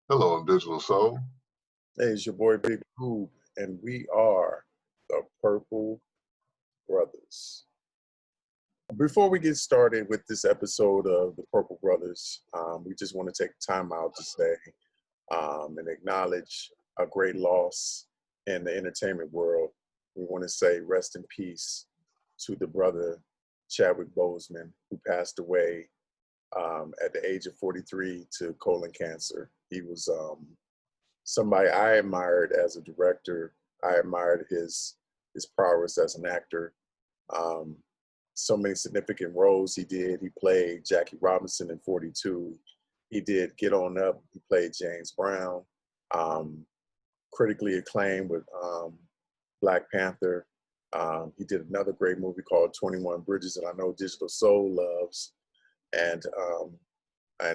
Hello, Digital Soul. Hey, it's your boy Big Boob, and we are the Purple Brothers. Before we get started with this episode of the Purple Brothers, we just want to take time out to say and acknowledge a great loss in the entertainment world. We want to say rest in peace to the brother Chadwick Boseman, who passed away at the age of 43 to colon cancer. He was somebody I admired as a director. I admired his prowess as an actor. Um, so many significant roles he did. He played Jackie Robinson in 42. He did Get On Up. He played James Brown. Critically acclaimed with Black Panther. He did another great movie called 21 Bridges that I know Digital Soul loves. And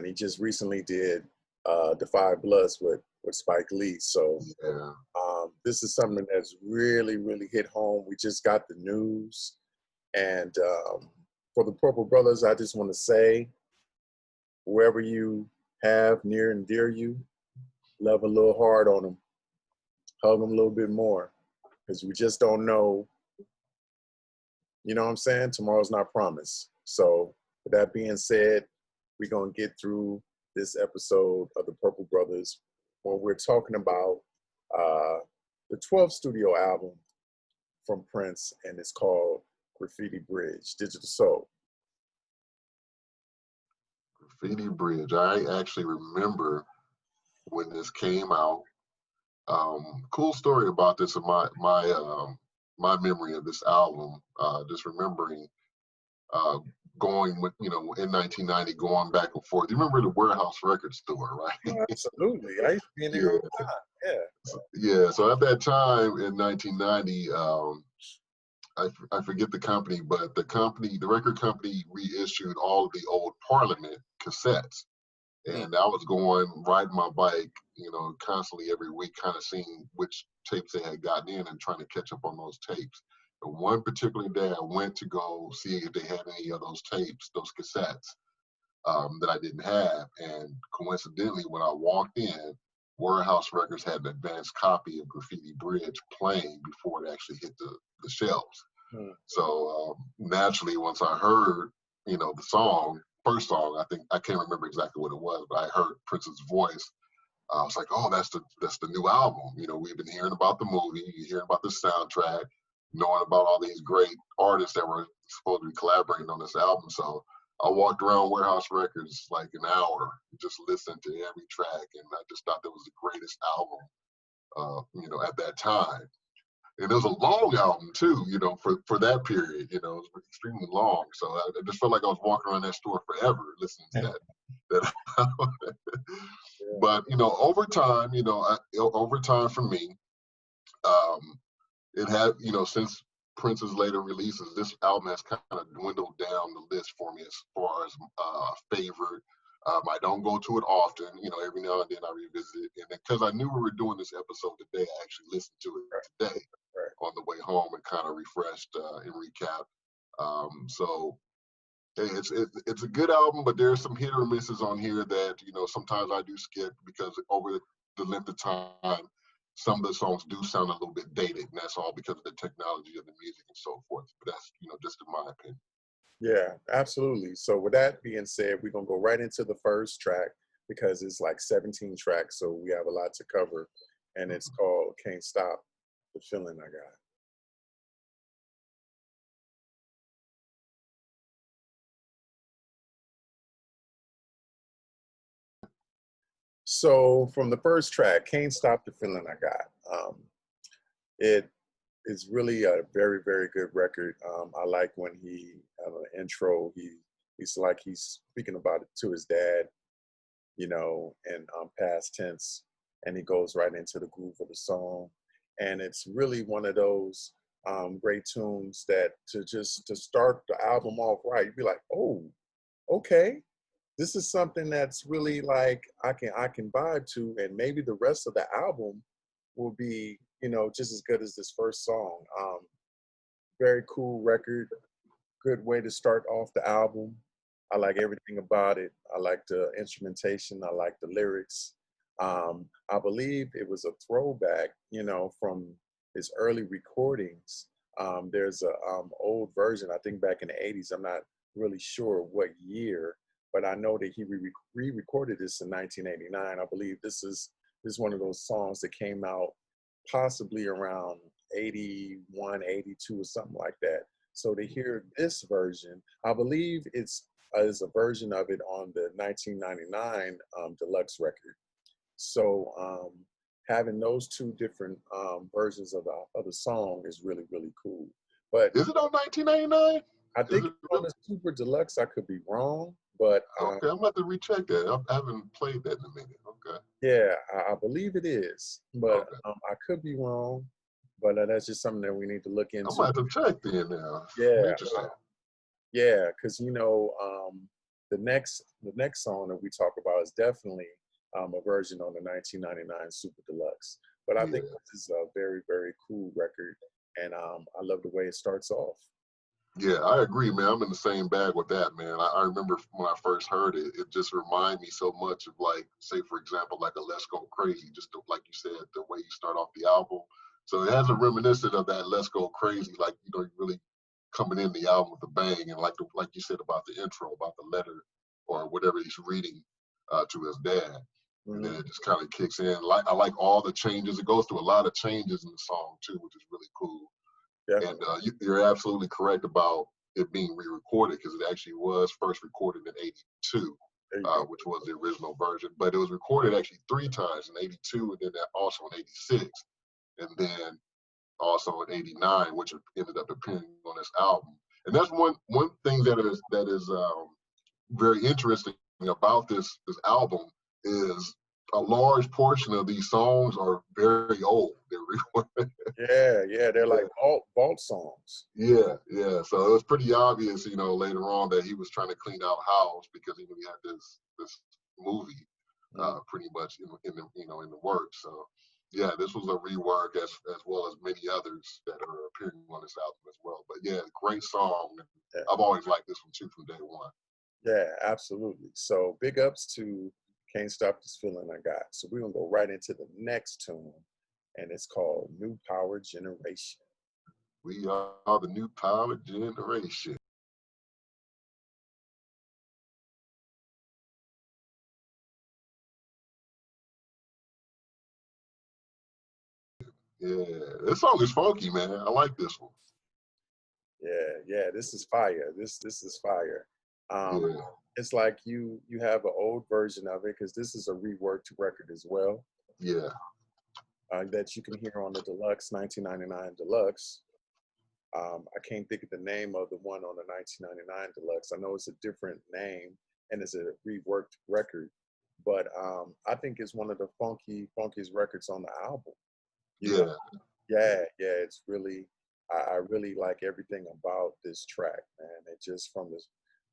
he just recently did The Five Bloods with Spike Lee. So Yeah. this is something that's really, really hit home. We just got the news. And for the Purple Brothers, I just want to say, whoever you have near and dear you, love a little hard on them. Hug them a little bit more. Because we just don't know, you know what I'm saying? Tomorrow's not promised. So with that being said, we're going to get through this episode of the Purple Brothers when we're talking about the 12th studio album from Prince, and it's called Graffiti Bridge, Digital Soul. Graffiti Bridge. I actually remember when this came out. Cool story about this of my memory of this album. Just remembering going with, in 1990, going back and forth. You remember the Warehouse Record store, right? Oh, absolutely. I used to be in there all the time. Yeah. So at that time in 1990, I forget the company, but the record company reissued all of the old Parliament cassettes. And I was riding my bike, constantly every week, kind of seeing which tapes they had gotten in and trying to catch up on those tapes. And one particular day, I went to go see if they had any of those tapes, those cassettes that I didn't have. And coincidentally, when I walked in, Warehouse Records had an advanced copy of Graffiti Bridge playing before it actually hit the shelves. So naturally, once I heard, the song, first song, I can't remember exactly what it was, but I heard Prince's voice. I was like, oh, that's the new album. We've been hearing about the movie, you hearing about the soundtrack, knowing about all these great artists that were supposed to be collaborating on this album. So I walked around Warehouse Records like an hour, just listened to every track, and I just thought that was the greatest album, at that time. And it was a long album too, for that period. It was extremely long. So I just felt like I was walking around that store forever listening to that album. But over time, for me, it had, since Prince's later releases, this album has kind of dwindled down the list for me as far as favorite. I don't go to it often, every now and then I revisit it. And because I knew we were doing this episode today, I actually listened to it today on the way home and kind of refreshed and recap. So it's a good album, but there's some hit or misses on here that, sometimes I do skip because over the length of time, some of the songs do sound a little bit dated, and that's all because of the technology of the music and so forth. But that's, just in my opinion. Yeah, absolutely. So with that being said, we're going to go right into the first track because it's like 17 tracks, so we have a lot to cover. And it's called Can't Stop the Feeling I Got. So from the first track, Can't Stop the Feeling I Got. It is really a very, very good record. I like when he, the intro, he's like he's speaking about it to his dad, in past tense, and he goes right into the groove of the song. And it's really one of those great tunes that to start the album off right, you'd be like, oh, okay. This is something that's really like I can vibe to, and maybe the rest of the album will be, just as good as this first song. Very cool record, good way to start off the album. I like everything about it. I like the instrumentation. I like the lyrics. I believe it was a throwback, you know, from his early recordings. There's a old version, I think back in the 80s. I'm not really sure what year, but I know that he re-recorded this in 1989. I believe this is one of those songs that came out possibly around 81, 82 or something like that. So to hear this version, I believe it's is a version of it on the 1999 deluxe record. So having those two different versions of the song is really, really cool. But Is it on 1999? I think Is it it's on really? the Super Deluxe. I could be wrong, but Okay, I'm about to recheck that. I haven't played that in a minute. Okay. yeah, I believe it is. But Okay. I could be wrong. But that's just something that we need to look I'm into. about to check then now. I'm Yeah, interested. yeah, because you know, the next song that we talk about is definitely a version on the 1999 Super Deluxe. But I think Yeah. this is a very, very cool record, and I love the way it starts off. Yeah, I agree, man. I'm in the same bag with that, man. I remember when I first heard it, it just reminded me so much of, like, say, for example, like a Let's Go Crazy, just like you said, the way you start off the album. So it has a reminiscent of that Let's Go Crazy, like, you know, you really coming in the album with a bang. And like you said about the intro, about the letter or whatever he's reading to his dad. And then Mhm. it just kind of kicks in. Like, I like all the changes. It goes through a lot of changes in the song, too, which is really cool. And Definitely. you're absolutely correct about it being re-recorded, because it actually was first recorded in '82, There you go. which was the original version. But it was recorded actually 3 times, in '82, and then also in '86, and then also in '89, which ended up appearing on this album. And that's one thing that is very interesting about this album is a large portion of these songs are very old. They're Yeah, yeah, they're yeah. like vault songs. Yeah, yeah. So it was pretty obvious, you know, later on that he was trying to clean out house, because he knew he had this movie Mhm. pretty much in the in the works. So yeah, this was a rework as well as many others that are appearing on this album as well. But yeah, great song. Yeah, I've always liked this one too from day one. yeah, absolutely. So big ups to Can't Stop This Feeling I Got. So we're gonna go right into the next tune, and it's called New Power Generation. We are the new power generation. Yeah, this song is funky, man. I like this one. Yeah, yeah, this is fire. This is fire. Um, Yeah, it's like you have an old version of it because this is a reworked record as well yeah, that you can hear on the deluxe 1999 deluxe. I can't think of the name of the one on the 1999 deluxe. I know it's a different name and it's a reworked record, but I think it's one of the funkiest records on the album. You know, yeah, yeah, yeah, it's really, I really like everything about this track, man. It just from this,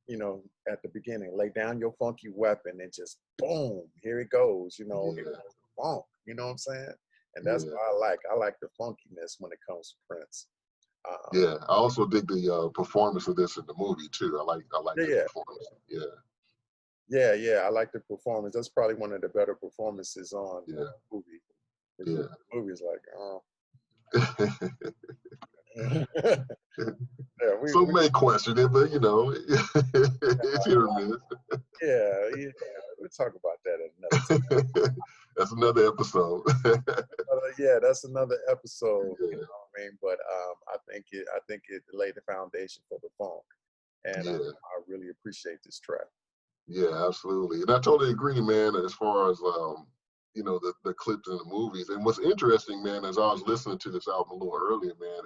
you know, at the beginning, lay down your funky weapon and just boom, here it goes, you know, here yeah, goes the funk, you know what I'm saying? And that's yeah. what I like. I like the funkiness when it comes to Prince. Yeah, I also dig the performance of this in the movie too. I like Yeah, his yeah, performance. Yeah, yeah, yeah. I like the performance. That's probably one of the better performances on the yeah, movie. Because yeah. the movie is like, oh. Yeah, Some may question it, but you know, it's hit or miss. yeah, yeah. We'll talk about that at another time. That's another episode. Yeah, that's another episode. You Yeah, know what I mean? But I think it laid the foundation for the funk, and yeah, I really appreciate this track. yeah, absolutely. And I totally agree, man. As far as the clips in the movies. And what's interesting, man, as I was listening to this album a little earlier, man,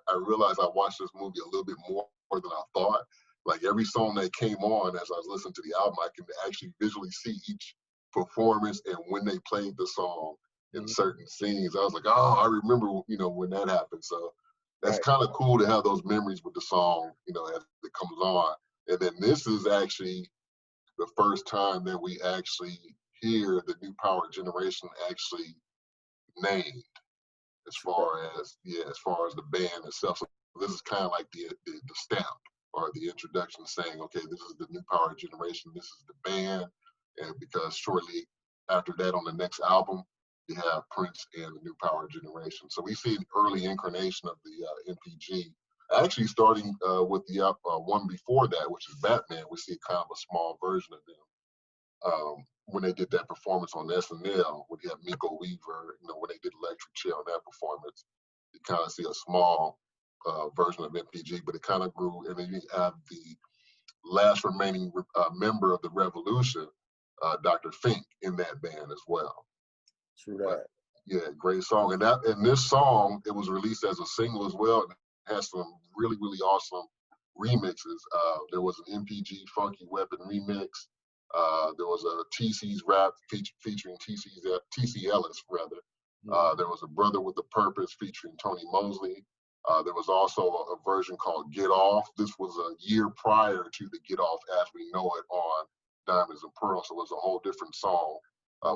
I realized I watched this movie a little bit more than I thought. Like every song that came on as I was listening to the album, I can actually visually see each performance and when they played the song in Mhm. certain scenes. I was like, oh, I remember, when that happened. So that's Right. kind of cool to have those memories with the song, as it comes on. And then this is actually the first time that we actually hear the new power generation actually named, True. as far as the band itself. So this is kind of like the stamp or the introduction saying, okay, this is the new power generation, this is the band. And because shortly after that, on the next album, you have Prince and the New Power Generation. So we see an early incarnation of the MPG. Actually, starting with the one before that, which is Batman, we see kind of a small version of them. When they did that performance on SNL, when you have Miko Weaver, when they did Electric Chair on that performance, you kind of see a small version of MPG, but it kind of grew. And then you have the last remaining member of the Revolution, Dr. Fink, in that band as well. True that. But, yeah, great song. And this song, it was released as a single as well. It has some really, really awesome remixes. There was an MPG Funky Weapon remix. There was a TC's rap featuring TC Ellis, rather. There was a Brother with a Purpose featuring Tony Mosley. There was also a version called Get Off. This was a year prior to the Get Off as we know it on Diamonds and Pearls. So it was a whole different song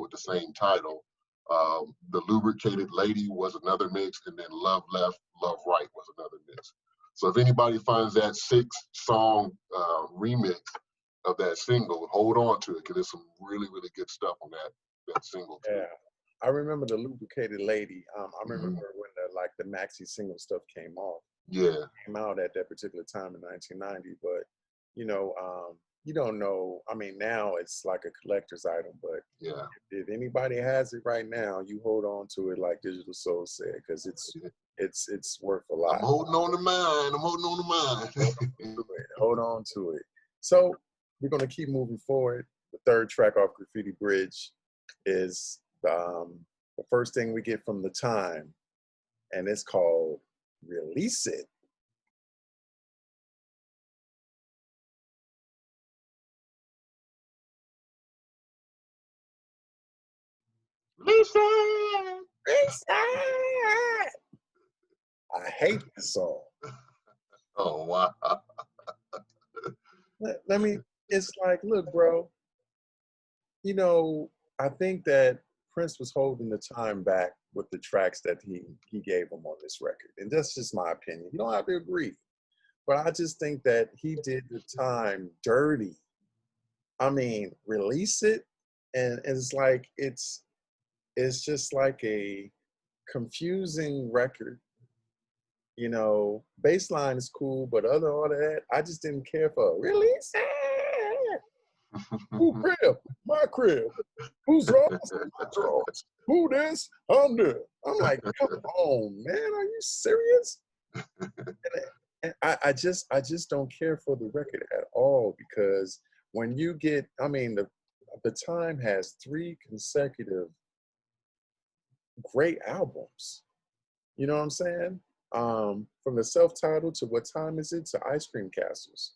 with the same title. The Lubricated Lady was another mix, and then Love Left, Love Right was another mix. So if anybody finds that 6-song remix of that single, hold on to it, because there's some really, really good stuff on that single too. Yeah, I remember the Lubricated Lady. I remember when the maxi single stuff came off. Yeah, it came out at that particular time in 1990. But you don't know. I mean, now it's like a collector's item. But yeah, if anybody has it right now, you hold on to it, like Digital Soul said, because it's worth a lot. I'm holding on to mine. Hold on to it. So we're gonna keep moving forward. The third track off Graffiti Bridge is the first thing we get from The Time, and it's called Release It. Release it! Release it! I hate this song. Oh, wow. Let me, it's like, look, bro, I think that Prince was holding The Time back with the tracks that he gave him on this record. And that's just my opinion. You don't have to agree. But I just think that he did The Time dirty. I mean, Release It, and it's like, it's just like a confusing record. Baseline is cool, but all of that, I just didn't care for. Release it! Who crib? My crib. Who's drawers? My drawers. Who this? I'm there. I'm like, come on, man, are you serious? And I just don't care for the record at all, because when you get, I mean, the Time has 3 consecutive great albums. You know what I'm saying? From the self-titled to What Time Is It to Ice Cream Castles.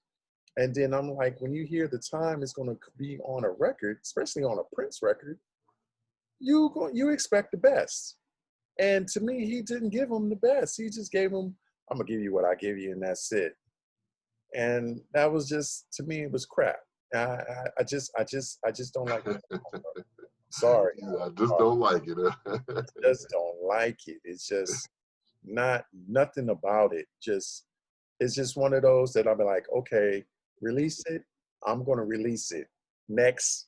And then I'm like, when you hear The Time is going to be on a record, especially on a Prince record, you expect the best. And to me, he didn't give him the best. He just gave him, I'm going to give you what I give you, and that's it. And that was just, to me, it was crap. I just don't like it. Sorry. I just don't like it. Just don't like it. It's just nothing about it. It's just one of those that I'll be like, okay, release it. I'm going to release it. Next.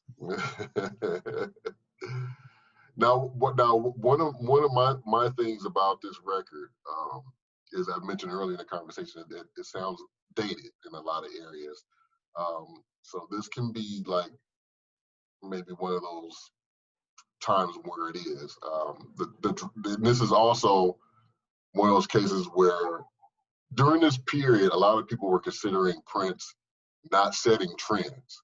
Now, one of my things about this record is, I mentioned earlier in the conversation, that it sounds dated in a lot of areas. So this can be like maybe one of those times where it is. This is also one of those cases where during this period, a lot of people were considering Prince not setting trends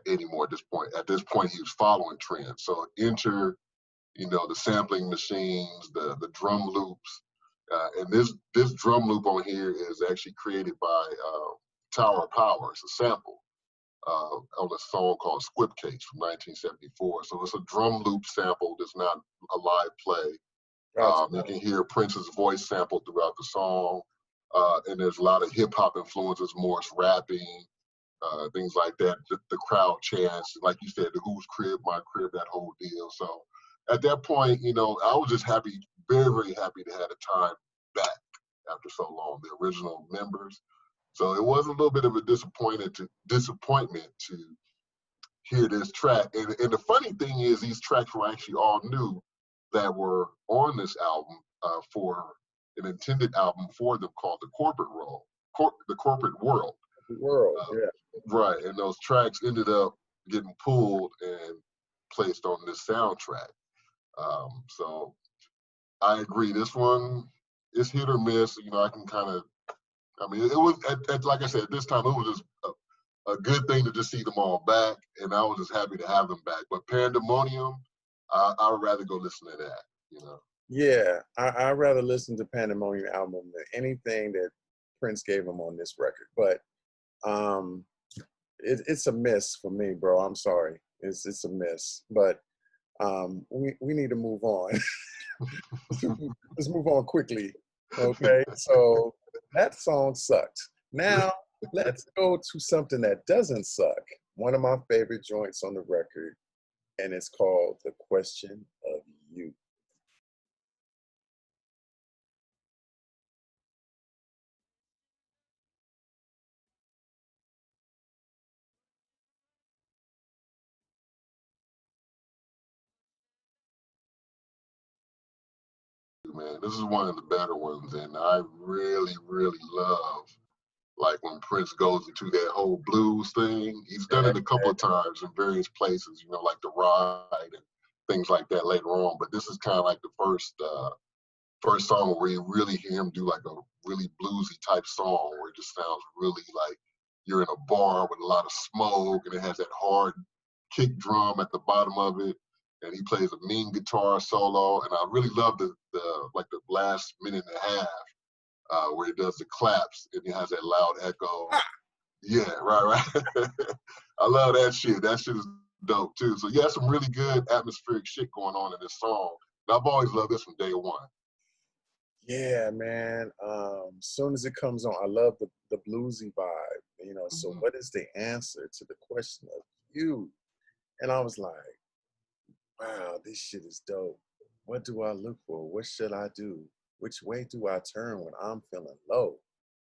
anymore at this point. At this point, he was following trends. So enter, the sampling machines, the drum loops. And this drum loop on here is actually created by Tower of Power. It's a sample on a song called Squib Cakes from 1974. So it's a drum loop sample that's not a live play. You can hear Prince's voice sampled throughout the song. And there's a lot of hip hop influences, Morris rapping, things like that. The crowd chants, like you said, the Who's Crib, My Crib, that whole deal. So at that point, I was just happy, very, very happy to have The Time back after so long, the original members. So it was a little bit of a disappointment to hear this track. And the funny thing is, these tracks were actually all new that were on this album for an intended album for them called The Corporate World. Yeah. Right, and those tracks ended up getting pulled and placed on this soundtrack. So I agree. This one is hit or miss. You know, I can kind of. I mean, it was like I said, at this time it was just a good thing to just see them all back, and I was just happy to have them back. But Pandemonium, I would rather go listen to that. You know. Yeah, I'd rather listen to Pandemonium album than anything that Prince gave him on this record. But it's a miss for me, bro. I'm sorry. It's a miss. But we need to move on. Let's move on quickly. Okay, so that song sucked. Now let's go to something that doesn't suck. One of my favorite joints on the record, and it's called The Question of You. Man, this is one of the better ones, and I really, really love like when Prince goes into that whole blues thing. He's done it a couple of times in various places, you know, like The Ride and things like that later on. But this is kind of like the first song where you really hear him do like a really bluesy type song where it just sounds really like you're in a bar with a lot of smoke, and it has that hard kick drum at the bottom of it, and he plays a mean guitar solo. And I really love the like the last minute and a half where he does the claps and he has that loud echo. Yeah, right. I love that shit. That shit is dope too. So yeah, some really good atmospheric shit going on in this song. And I've always loved this from day one. Yeah, man. Soon as it comes on, I love the bluesy vibe. You know, so what is the answer to the question of you? And I was like, wow, this shit is dope. What do I look for? What should I do? Which way do I turn when I'm feeling low?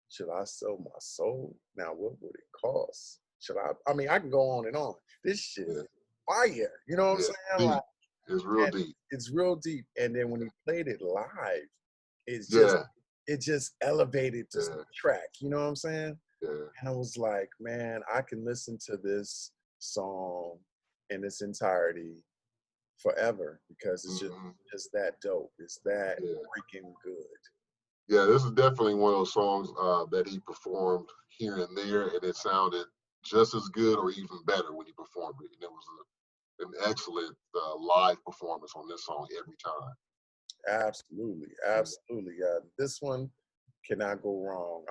Should I sell my soul? Now, what would it cost? Should I mean, I can go on and on. This shit is fire. You know what I'm saying? Deep. Like, it's real deep. It's real deep. And then when he played it live, it's it just elevated the track. You know what I'm saying? Yeah. And I was like, man, I can listen to this song in its entirety forever because it's just that dope. It's that freaking good. Yeah, this is definitely one of those songs that he performed here and there, and it sounded just as good or even better when he performed it. And it was an excellent live performance on this song every time. Absolutely. This one cannot go wrong.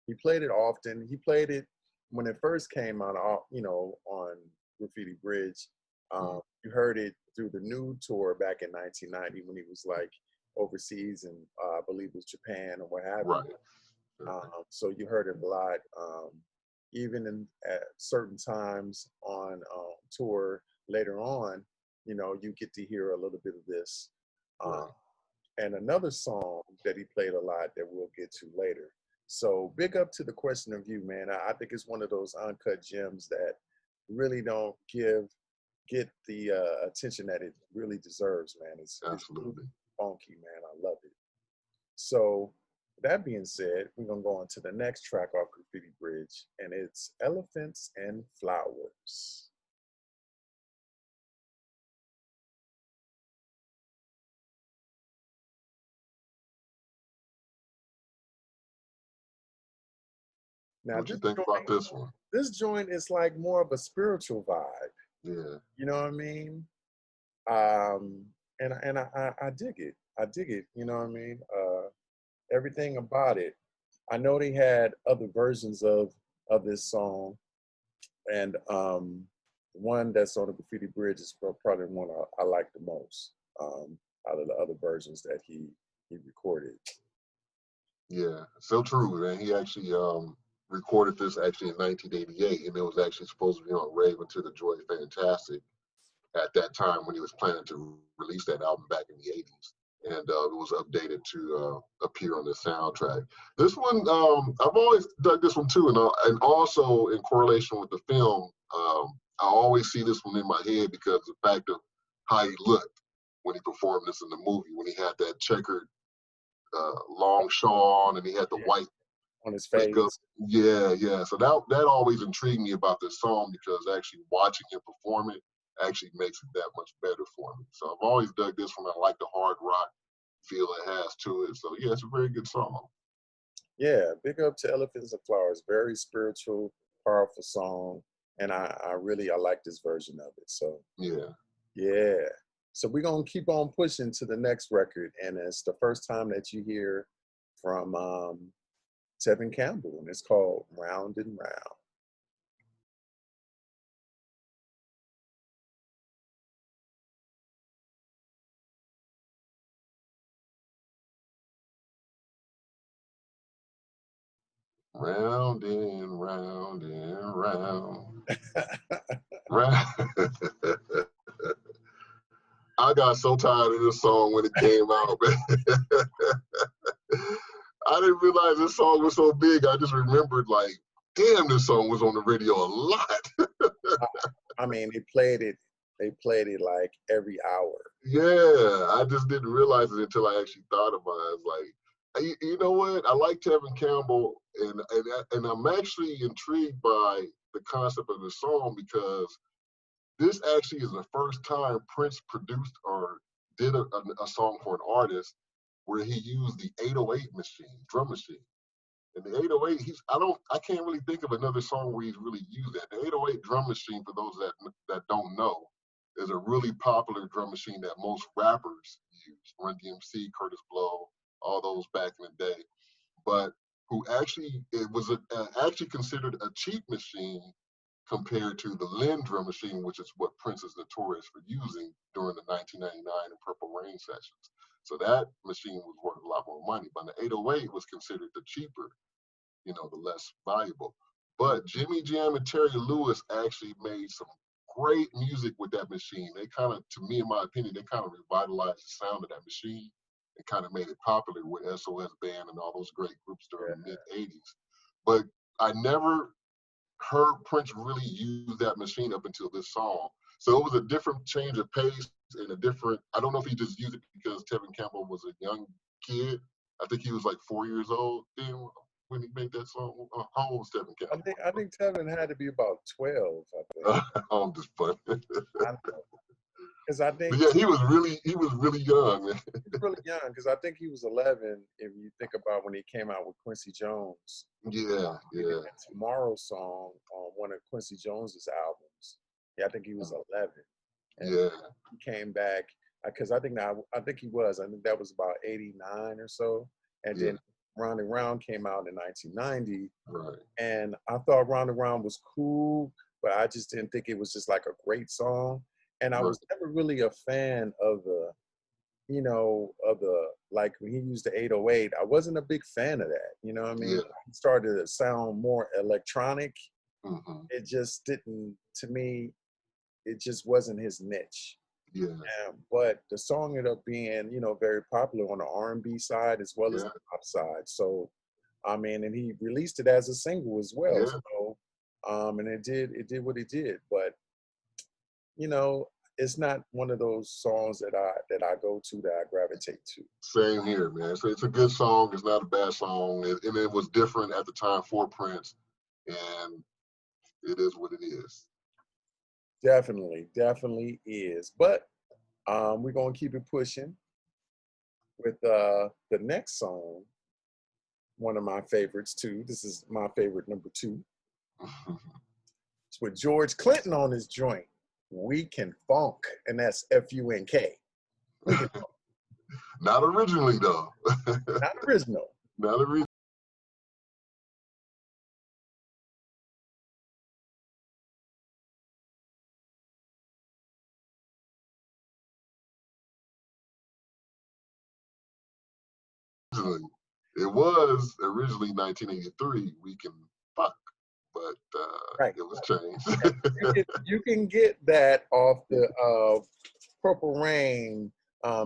He played it often. He played it when it first came out, on Graffiti Bridge. You heard it through the Nude tour back in 1990 when he was like overseas and I believe it was Japan or what have you. Right. So you heard it a lot. Even at certain times on tour later on, you get to hear a little bit of this. And another song that he played a lot that we'll get to later. So big up to The Question of You, man. I think it's one of those uncut gems that really don't get the attention that it really deserves, man. It's absolutely funky, man. I love it. So that being said, we're gonna go on to the next track off Graffiti Bridge, and it's Elephants and Flowers. Now, what you think about this one? This joint is like more of a spiritual vibe. Yeah. You know what I mean? And I dig it. I dig it. You know what I mean? Everything about it. I know they had other versions of this song, and one that's on the Graffiti Bridge is probably the one I like the most out of the other versions that he recorded. Yeah, so true, man. He actually recorded this actually in 1988, and it was actually supposed to be on Rave Until the Joy Fantastic at that time when he was planning to release that album back in the 80s. and it was updated to appear on the soundtrack. This one, I've always dug this one too, and also in correlation with the film, I always see this one in my head because of the fact of how he looked when he performed this in the movie, when he had that checkered long shawl on and he had the white on his face. makeup. Yeah, yeah. So that always intrigued me about this song, because actually watching him perform it actually makes it that much better for me. So I've always dug this one. I like the hard rock feel it has to it. So yeah, it's a very good song. Yeah, big up to Elephants and Flowers. Very spiritual, powerful song. And I like this version of it. So yeah. So we're gonna keep on pushing to the next record. And it's the first time that you hear from Tevin Campbell, and it's called Round and Round. Round and round and round. Round. I got so tired of this song when it came out, man. I didn't realize this song was so big. I just remembered, like, damn, this song was on the radio a lot. I mean, they played it like every hour. Yeah, I just didn't realize it until I actually thought about it. It's like, you know what? I like Tevin Campbell, and I'm actually intrigued by the concept of the song, because this actually is the first time Prince produced or did a song for an artist where he used the 808 drum machine. And the 808, I can't really think of another song where he's really used that. The 808 drum machine, for those that don't know, is a really popular drum machine that most rappers use. Run DMC, Curtis Blow, all those back in the day. But it was actually considered a cheap machine compared to the Lynn drum machine, which is what Prince is notorious for using during the 1999 Purple Rain sessions. So that machine was worth a lot more money. But the 808 was considered the cheaper, the less valuable. But Jimmy Jam and Terry Lewis actually made some great music with that machine. They kind of, to me, in my opinion, they kind of revitalized the sound of that machine and kind of made it popular with SOS Band and all those great groups during the mid-'80s. But I never heard Prince really use that machine up until this song. So it was a different change of pace and I don't know if he just used it because Tevin Campbell was a young kid. I think he was like 4 years old then when he made that song. How old was Tevin Campbell? I think Tevin had to be about 12, I think. I'm just funny. Because I think he was really young, man. He was really young, because I think he was 11 if you think about when he came out with Quincy Jones. Yeah. That Tomorrow song on one of Quincy Jones's albums. Yeah, I think he was 11. And he came back because I think he was. I think that was about 89 or so. And then Round and Round came out in 1990. Right. And I thought Round and Round was cool, but I just didn't think it was just like a great song. And I was never really a fan of the, like when he used the 808, I wasn't a big fan of that. You know what I mean? Yeah. It started to sound more electronic. Mm-hmm. It just didn't, to me, it just wasn't his niche. Yeah. But the song ended up being, very popular on the R&B side as well as the pop side. So, I mean, and he released it as a single as well. Yeah. So, and it did what it did. But, it's not one of those songs that I go to, that I gravitate to. Same here, man. So it's a good song. It's not a bad song, and it was different at the time for Prince, and it is what it is. Definitely is. But we're gonna keep it pushing with the next song. One of my favorites too. This is my favorite, number 2. It's with George Clinton on his joint. We Can Funk, and that's F-U-N-K. Not originally, though. Not original. Not original. It was originally 1983, We Can Fuck, but it was changed. You can get that off the Purple Rain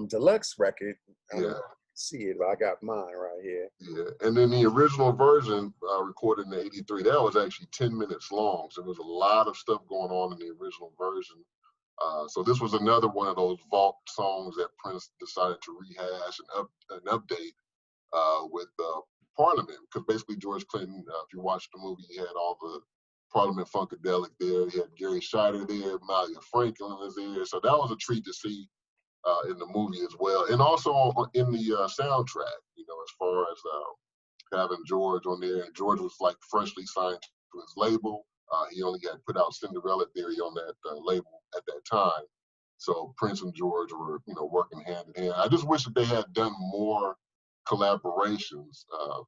deluxe record. I don't Yeah. know if you can see it, but I got mine right here. Yeah, and then the original version recorded in '83, that was actually 10 minutes long. So there was a lot of stuff going on in the original version. So this was another one of those vault songs that Prince decided to rehash and update with Parliament, because basically George Clinton, if you watch the movie, he had all the Parliament Funkadelic there. He had Gary Scheider there, Malia Franklin was there. So that was a treat to see in the movie as well, and also in the soundtrack. You know, as far as having George on there, and George was like freshly signed to his label. He only had put out Cinderella Theory on that label at that time. So Prince and George were, you know, working hand in hand. I just wish that they had done more collaborations.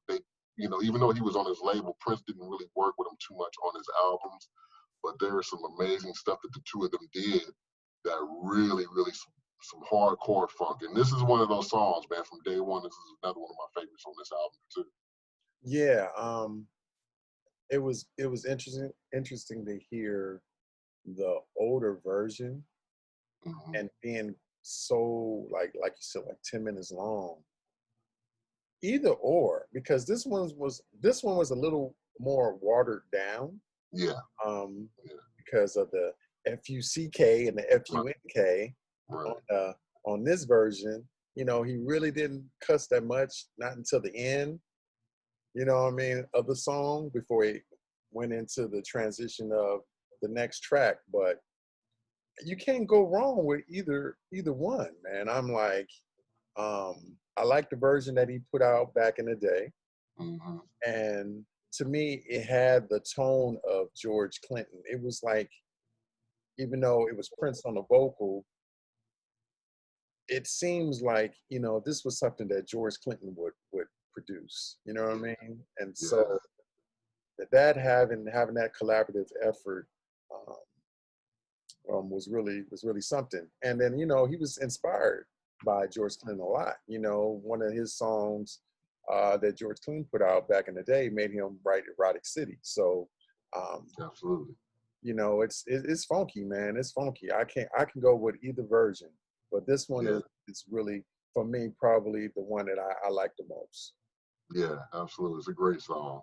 They, you know, even though he was on his label, Prince didn't really work with him too much on his albums. But there is some amazing stuff that the two of them did that really, really some hardcore funk. And this is one of those songs, man, from day one. This is another one of my favorites on this album too. Yeah, it was interesting to hear the older version Mm-hmm. and being so like you said, like 10 minutes long. Either or, because this one was a little more watered down, Yeah, um, yeah, because of the FUCK and the FUNK right. on this version. You know, he really didn't cuss that much, not until the end, you know what I mean, of the song before he went into the transition of the next track. But you can't go wrong with either one, man. I'm like, I like the version that he put out back in the day. Mm-hmm. And to me, it had the tone of George Clinton. It was like, even though it was Prince on the vocal, it seems like, you know, this was something that George Clinton would produce. You know what I mean? And Yeah, so that having that collaborative effort was really something. And then, you know, he was inspired by George Clinton a lot. You know, one of his songs that George Clinton put out back in the day made him write Erotic City. So, absolutely. you know, it's funky, man. It's funky. I can go with either version, but this one Yeah, is really, for me, probably the one that I like the most. yeah, absolutely. It's a great song.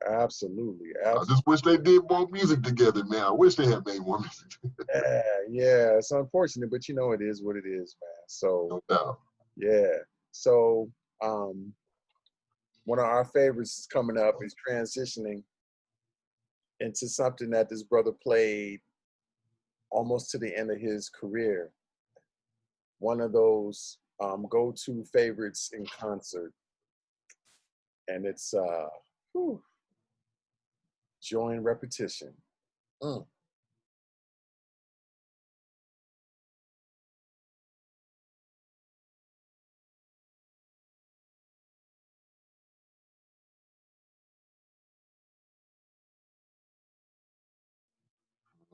Absolutely, I absolutely. just wish they did more music together, man. I wish they had made more music together. Yeah, yeah. It's unfortunate, but you know, it is what it is, man. So No doubt. yeah. So one of our favorites is coming up, is transitioning into something that this brother played almost to the end of his career. One of those go-to favorites in concert, and it's whew, Joy and Repetition. Mm.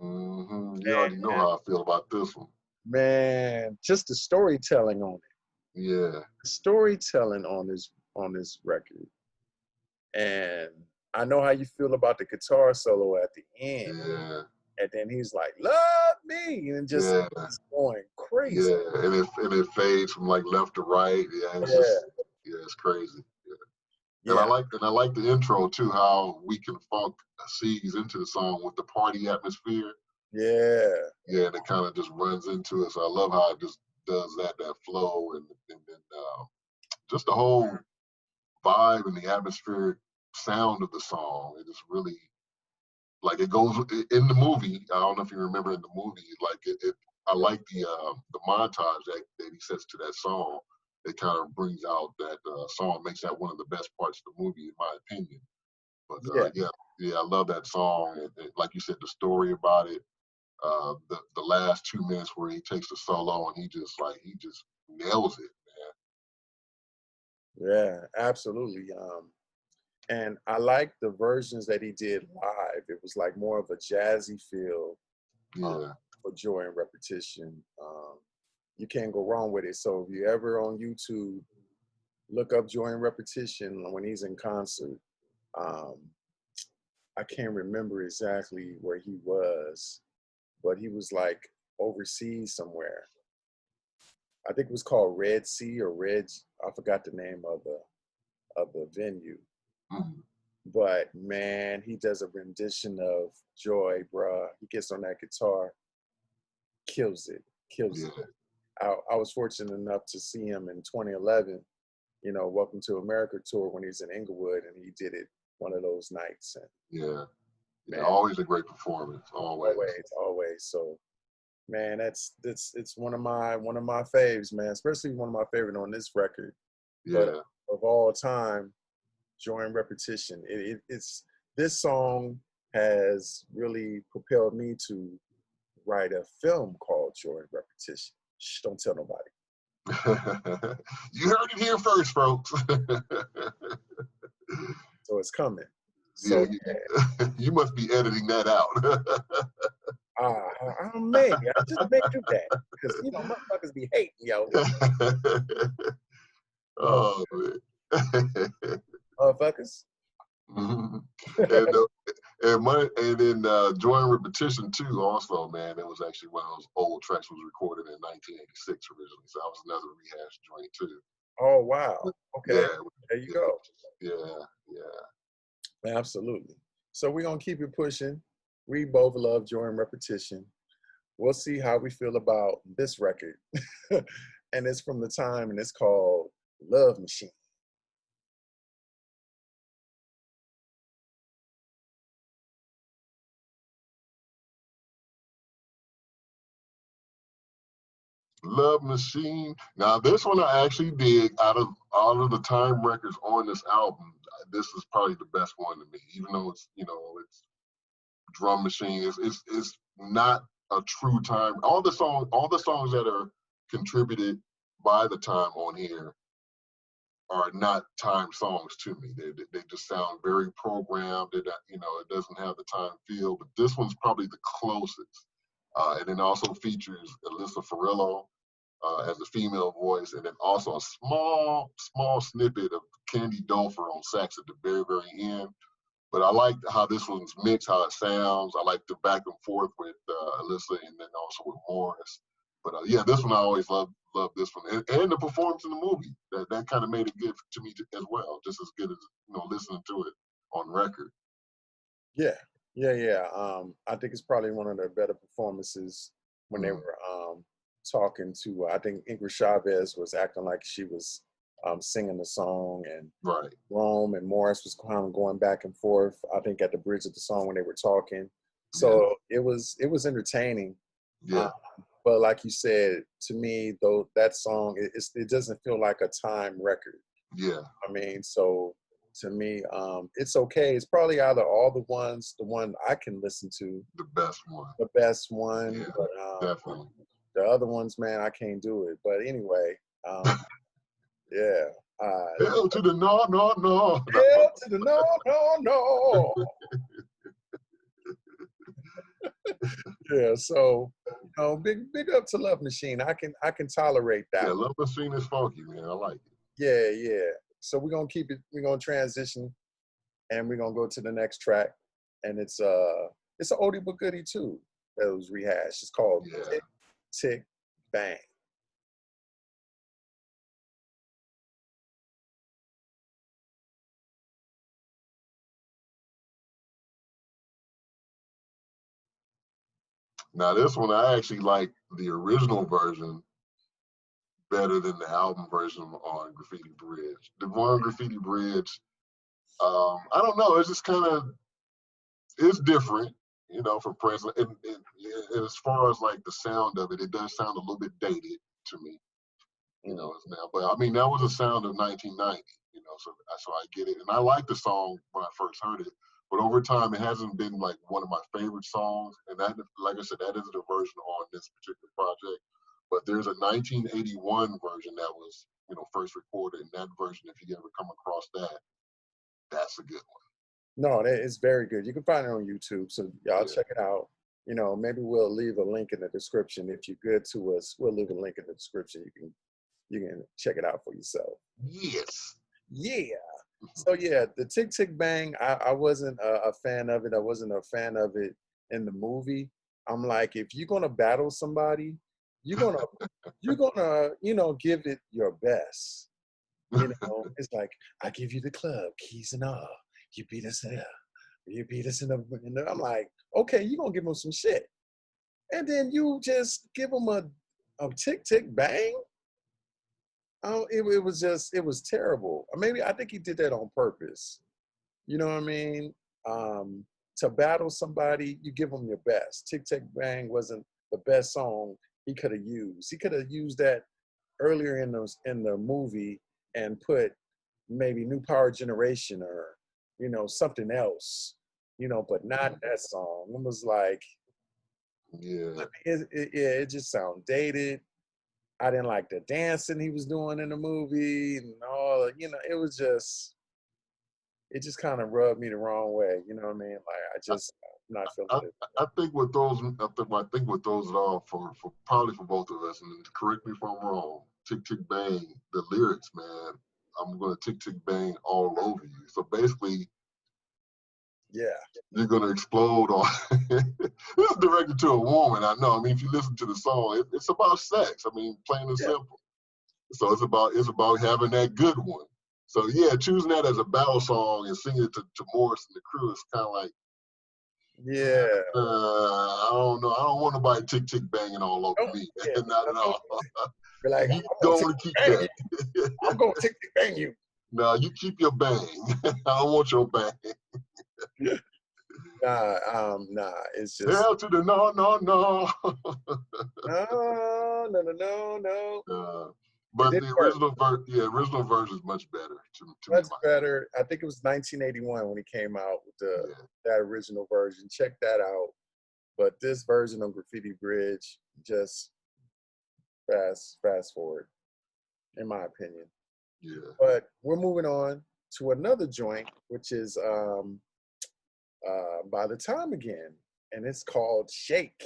Mm-hmm. You already know how I feel about this one. Man, just the storytelling on it. Yeah, The storytelling on this record. And I know how you feel about the guitar solo at the end. yeah, And then he's like, "Love me," and just yeah, going crazy. yeah. And it fades from like left to right. Yeah, it's Yeah, just, yeah, it's crazy. And yeah, I like the intro too, how we can funk seeds into the song with the party atmosphere. yeah, Yeah, and it kind of just runs into it. So I love how it just does that flow and then just the whole vibe and the atmospheric sound of the song. It just really, like, it goes in the movie. I don't know if you remember in the movie, like it I like the montage that he sets to that song. It kind of brings out that song, makes that one of the best parts of the movie, in my opinion. But yeah, yeah, I love that song. And like you said, the story about it, the last 2 minutes where he takes the solo and he just nails it, yeah, absolutely. And I like the versions that he did live. It was like more of a jazzy feel man. um, Yeah, for Joy and Repetition. You can't go wrong with it. So if you're ever on YouTube, look up Joy and Repetition when he's in concert. Um, I can't remember exactly where he was, but he was like overseas somewhere. I think it was called Red Sea or Red. I forgot the name of the venue. Mhm. But man, he does a rendition of Joy, bruh. He gets on that guitar, kills it, kills it. Yeah, I was fortunate enough to see him in 2011, Welcome to America tour when he was in Inglewood, and he did it one of those nights. And yeah, yeah. man, Always a great performance. Always. always. So man, that's it's one of my faves, man. Especially one of my favorite on this record. But Yeah. of all time, Joy and Repetition. It's this song has really propelled me to write a film called Joy and Repetition. Shh, don't tell nobody. You heard it here first, folks. So it's coming. Yeah, So you must be editing that out. maybe I just may do that because motherfuckers be hating, yo. Oh man. Motherfuckers. Mhm. And and then Joy and Repetition too. Also, man, it was actually one of those old tracks was recorded in 1986 originally. So that was another rehash joint too. Oh wow. Okay. Yeah, There you go. yeah, yeah. Absolutely. So we're gonna keep it pushing. We both love Joy and Repetition. We'll see how we feel about this record. And it's from the time, and it's called Love Machine. Love Machine. Now this one I actually dig. Out of all of the time records on this album, this is probably the best one to me. Even though it's it's drum machine. It's not a true time. All the songs that are contributed by the time on here are not time songs to me. They just sound very programmed. It doesn't have the time feel. But this one's probably the closest. And then also features Alyssa Ferrello as a female voice, and then also a small snippet of Candy Dulfer on sax at the very very end. But I like how this one's mixed, how it sounds. I like the back and forth with Alyssa, and then also with Morris. But yeah, this one I always love this one, and the performance in the movie that kind of made it good to me as well, just as good as listening to it on record. Yeah, yeah. I think it's probably one of their better performances when they were talking to. I think Ingrid Chavez was acting like she was singing the song, and Right. Rome and Morris was kind of going back and forth. I think at the bridge of the song when they were talking. So it was entertaining. Yeah. But like you said, to me though, that song it doesn't feel like a time record. Yeah. I mean, so to me, it's okay. It's probably out of all the ones, the one I can listen to, The best one. the best one. Yeah, But definitely. the other ones, man, I can't do it. But anyway, yeah. Hell to the no, no, no. Hell to the no, no, no. Yeah. So, big up to Love Machine. I can tolerate that. Yeah, Love Machine is funky, man. I like it. Yeah, yeah. So we're gonna keep it. We're gonna transition, and we're gonna go to the next track, and it's an oldie but goodie too. That was rehashed. It's called Tick Tick Bang. Now this one I actually like the original version better than the album version on Graffiti Bridge. The one on Graffiti Bridge, I don't know. It's just kind of it's different, for Presley. And as far as like the sound of it, it does sound a little bit dated to me. It's now. But I mean, that was a sound of 1990. So I get it, and I like the song when I first heard it. But over time, it hasn't been like one of my favorite songs. And that, like I said, that isn't a version on this particular project. But there's a 1981 version that was, first recorded. And that version, if you ever come across that, that's a good one. No, it's very good. You can find it on YouTube. So y'all Yeah. check it out. Maybe we'll leave a link in the description. If you're good to us, we'll leave a link in the description. You can check it out for yourself. Yes. Yeah. So yeah, the Tick Tick Bang, I wasn't a fan of it. I wasn't a fan of it in the movie. I'm like, if you're gonna battle somebody, you're gonna, give it your best. It's like, I give you the club, keys and all. You beat us in there. You beat us in the. I'm like, okay, you're gonna give them some shit. And then you just give them a tick, tick, bang. Oh, it was terrible. Maybe I think he did that on purpose. You know what I mean? To battle somebody, you give them your best. Tick, tick, bang wasn't the best song he could have used. He could have used that earlier in the movie and put maybe New Power Generation or something else. But not that song. It was like, Yeah. it just sounded dated. I didn't like the dancing he was doing in the movie and all. It just kind of rubbed me the wrong way. You know what I mean? Like I'm not feeling it. I think with those, I think with those at all for probably for both of us, and correct me if I'm wrong. Tick tick bang, the lyrics, man. I'm gonna tick tick bang all over you. So basically, Yeah. you're gonna explode on. This is directed to a woman. I know. I mean, if you listen to the song, it's about sex. I mean, plain and simple. So it's about having that good one. So yeah, choosing that as a battle song and singing it to Morris and the crew is kind of like, yeah. I don't know. I don't want nobody tick tick banging all over me. Yeah. Not at all. Be like, You don't want to keep that. I'm gonna tick tick bang you. No, you keep your bang. I don't want your bang. Nah. It's just Hell to the no. no. But the original version is much better to much me. better. I think it was 1981 when he came out with that original version. Check that out. But this version of Graffiti Bridge, just fast forward, in my opinion. Yeah. But we're moving on to another joint, which is By the Time again, and it's called Shake.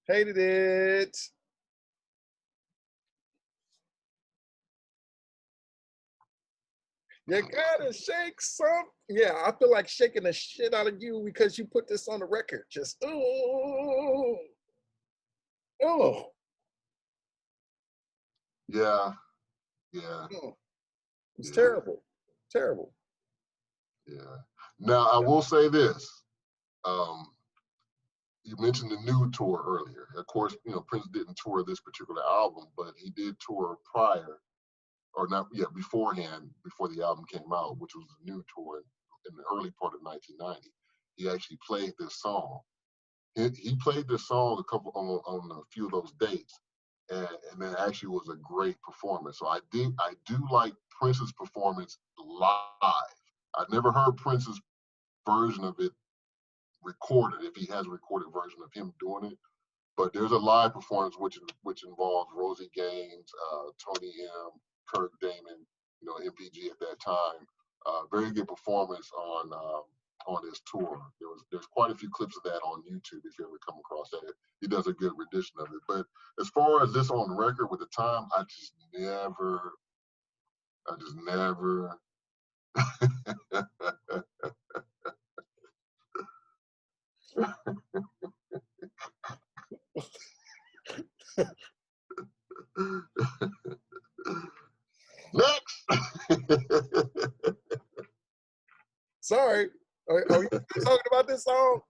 Hated it. You gotta shake some. Yeah, I feel like shaking the shit out of you because you put this on the record. Just oh. Yeah. It's terrible. Terrible. Yeah. Now I will say this. You mentioned the new tour earlier. Of course, Prince didn't tour this particular album, but he did tour prior, or not, beforehand, before the album came out, which was a new tour in the early part of 1990. He actually played this song. He played this song on a few of those dates, and it actually was a great performance. So I do like Prince's performance live. I've never heard Prince's version of it recorded, if he has a recorded version of him doing it. But there's a live performance which involves Rosie Gaines, Tony M, Kirk Damon, MPG at that time. Very good performance on his tour. There's quite a few clips of that on YouTube if you ever come across that. He does a good rendition of it. But as far as this on record with the time, I just never. Next. Sorry. Are you talking about this song?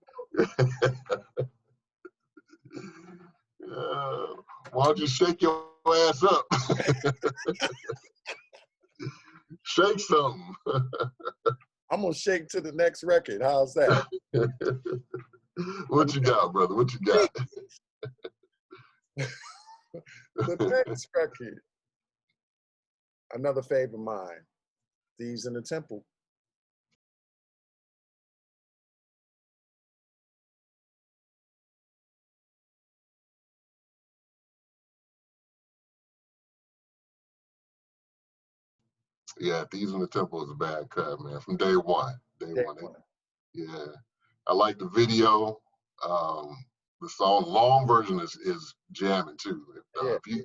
Why don't you shake your ass up? Shake something. I'm gonna shake to the next record. How's that? What you got, brother? What you got? The next record. Another fave of mine. Thieves in the Temple. Yeah, Thieves in the Temple is a bad cut, man. From day one. Yeah. I like the video. The song long version is jamming too.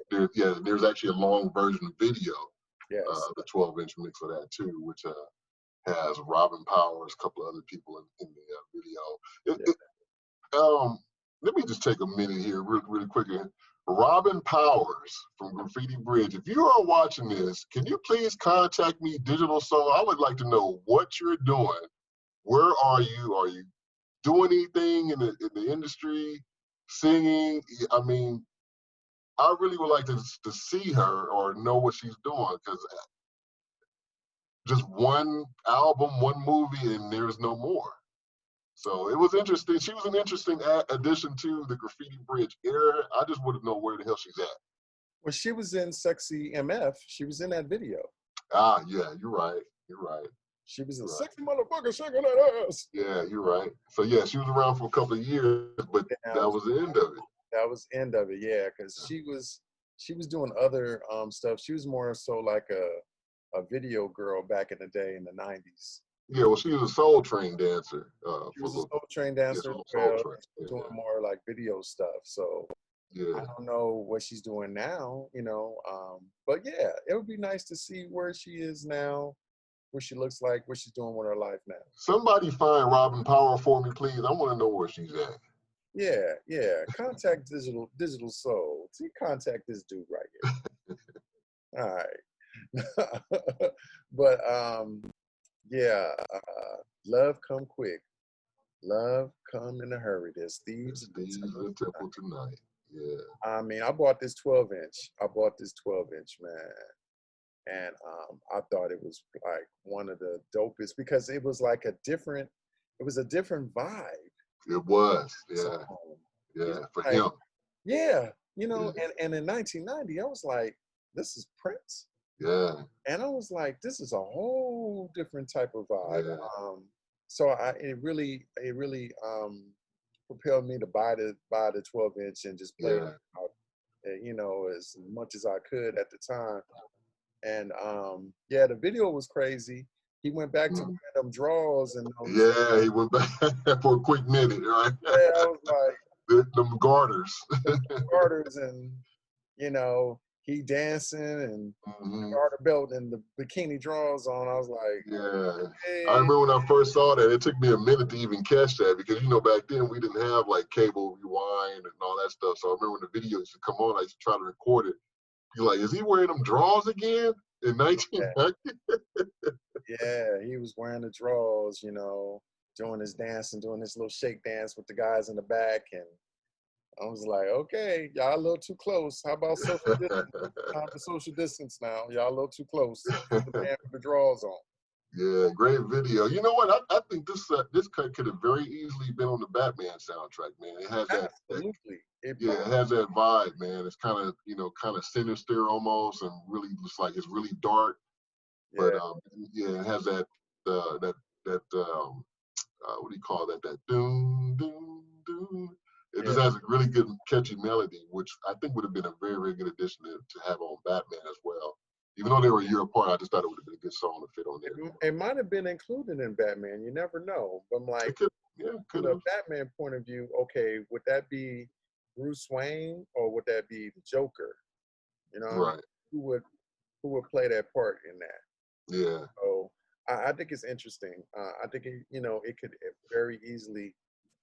There's actually a long version video Yes. the 12-inch mix of that too, which has Robin Powers, a couple of other people in the video. Yeah. Let me just take a minute here, really quickly. Robin Powers from Graffiti Bridge. If you are watching this, can you please contact me, Digital Soul? I would like to know what you're doing. Where are you? Are you doing anything in the industry, singing? I mean, I really would like to see her or know what she's doing, because just one album, one movie, and there's no more. So it was interesting. She was an interesting addition to the Graffiti Bridge era. I just want to know where the hell she's at. Well, she was in Sexy MF. She was in that video. Ah, yeah, you're right. You're right. She was a Right. sexy motherfucker shaking that ass. Yeah, you're right. So yeah, she was around for a couple of years, but that was the end of it. That was the end of it, yeah, because she was doing other stuff. She was more so like a video girl back in the day in the 90s. Yeah, well, she was a Soul Train dancer. She was a Soul Train dancer as well, doing more like video stuff. So yeah, I don't know what she's doing now, you know. But yeah, it would be nice to see where she is now, what she looks like, what she's doing with her life now. somebody find Robin Power for me, please. I want to know where she's at. Yeah, yeah. Contact Digital Soul. See, contact this dude right here. All right. But yeah, love come quick. Love come in a hurry. There's thieves in the temple tonight. Yeah. I mean, I bought this 12-inch. I bought this 12-inch, man. And I thought it was like one of the dopest, because it was like a different vibe. It was, yeah. So, yeah, for like, him. Yeah, you know, and in 1990, I was like, this is Prince. Yeah. And I was like, this is a whole different type of vibe. Yeah. So it really propelled me to buy the 12-inch and just play it out, you know, as much as I could at the time. And yeah, the video was crazy. He went back to wearing them drawers and yeah, he went back for a quick minute, right? Yeah, I was like them garters. Garters, and you know, he dancing and the garter belt and the bikini drawers on. I was like, yeah. hey. I remember when I first saw that, it took me a minute to even catch that, because you know, back then we didn't have like cable rewind and all that stuff. So I remember when the video used to come on, I used to try to record it. Be like, is he wearing them drawers again in 1990? Yeah, he was wearing the drawers, you know, doing his dance and doing this little shake dance with the guys in the back. And I was like, okay, y'all a little too close. How about social distance? Time for social distance now. Y'all a little too close. The man with the drawers on. Yeah, great video. You know what? I think this could have very easily been on the Batman soundtrack, man. It has that. Absolutely. It has that vibe, man. It's kind of sinister almost, and really looks like it's really dark. Yeah. But yeah, it has that what do you call that? That doom doom doom. It just has a really good catchy melody, which I think would have been a very, very good addition to have on Batman as well. Even though they were a year apart, I just thought it would have been a good song to fit on there. It might have been included in Batman. You never know. But I'm like, from the Batman point of view, okay, would that be Bruce Wayne or would that be the Joker? You know, right? Who would play that part in that? Yeah. So I think it's interesting. I think it could very easily,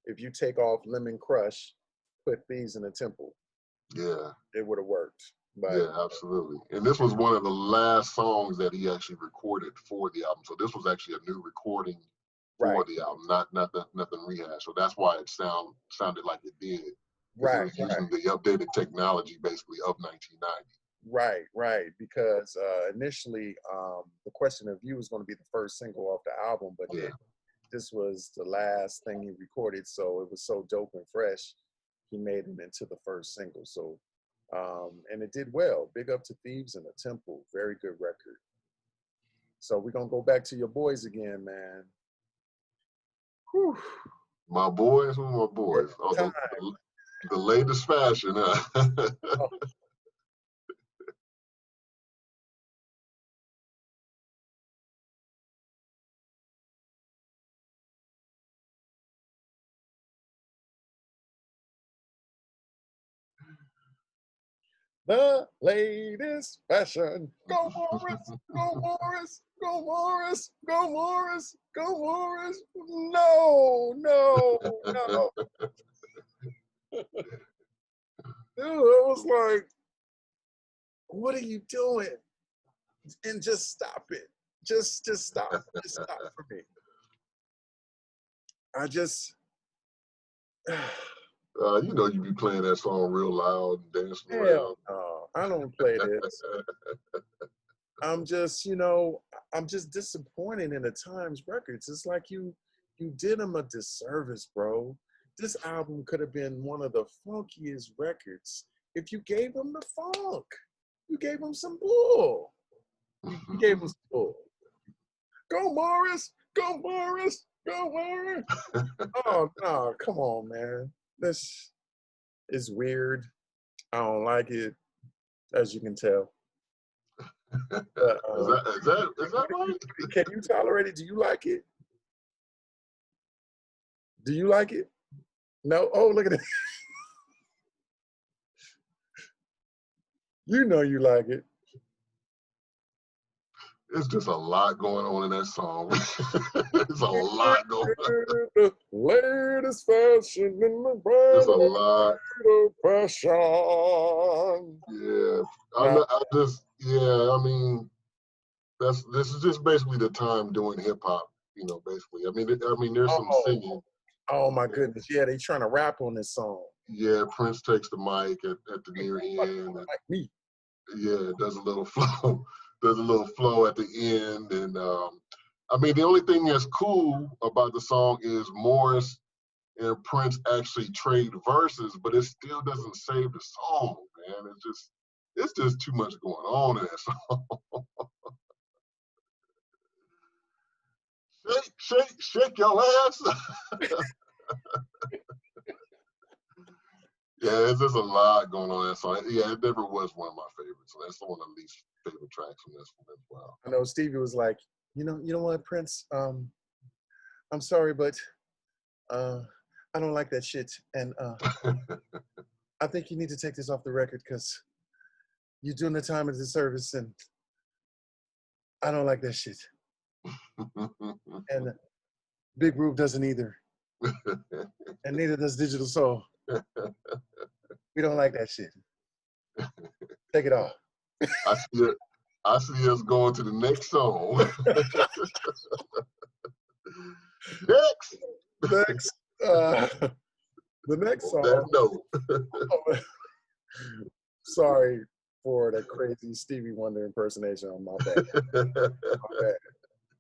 if you take off Lemon Crush, put Thieves in the Temple. Yeah. It would have worked. But, yeah, absolutely. And this was one of the last songs that he actually recorded for the album. So this was actually a new recording for the album, not nothing rehashed. So that's why it sounded like it did. Right. It was using the updated technology basically of 1990. Right. Because initially, The Question of You was going to be the first single off the album, but this was the last thing he recorded. So it was so dope and fresh, he made it into the first single. So, and it did well. Big up to Thieves in the Temple. Very good record. So we're going to go back to your boys again, man. Whew. My boys? Who are my boys? Oh, the latest fashion, huh? Oh. The latest fashion. Go Morris, go Morris, go Morris, go Morris, go Morris. No, no, no. Dude, I was like, what are you doing? And just stop it. Just stop. Just stop for me. I just You know you be playing that song real loud and dancing hell around. no, I don't play this. I'm just, I'm just disappointed in the Times records. It's like you did them a disservice, bro. This album could have been one of the funkiest records if you gave them the funk. You gave them some bull. You gave them some bull. Go Morris, go Morris, go Morris. Oh no, come on, man. This is weird. I don't like it, as you can tell. But, is that right? Can you tolerate it? Do you like it? Do you like it? No? Oh, look at it. You know you like it. It's just a lot going on in that song. It's a lot going on. Latest fashion in the brand. It's a lot. Fashion. Yeah. I mean, this is just basically the time doing hip hop, basically. I mean, there's some singing. Oh my goodness. Yeah, they trying to rap on this song. Yeah, Prince takes the mic at the near end. Like me. Yeah, does a little flow. Does a little flow at the end. And I mean, the only thing that's cool about the song is Morris and Prince actually trade verses, but it still doesn't save the song, man. It's just too much going on in that song. Shake your ass. Yeah, it's just a lot going on in that song. Yeah, it never was one of my favorites. So that's one of the least favorite tracks from this one as well. I know Stevie was like, you know what, Prince? I'm sorry, but I don't like that shit. And I think you need to take this off the record because you're doing the time of the service and I don't like that shit. And Big Groove doesn't either. And neither does Digital Soul. We don't like that shit. Take it off. I see us going to the next song. Next. The next song. No. Sorry for that crazy Stevie Wonder impersonation on my bad.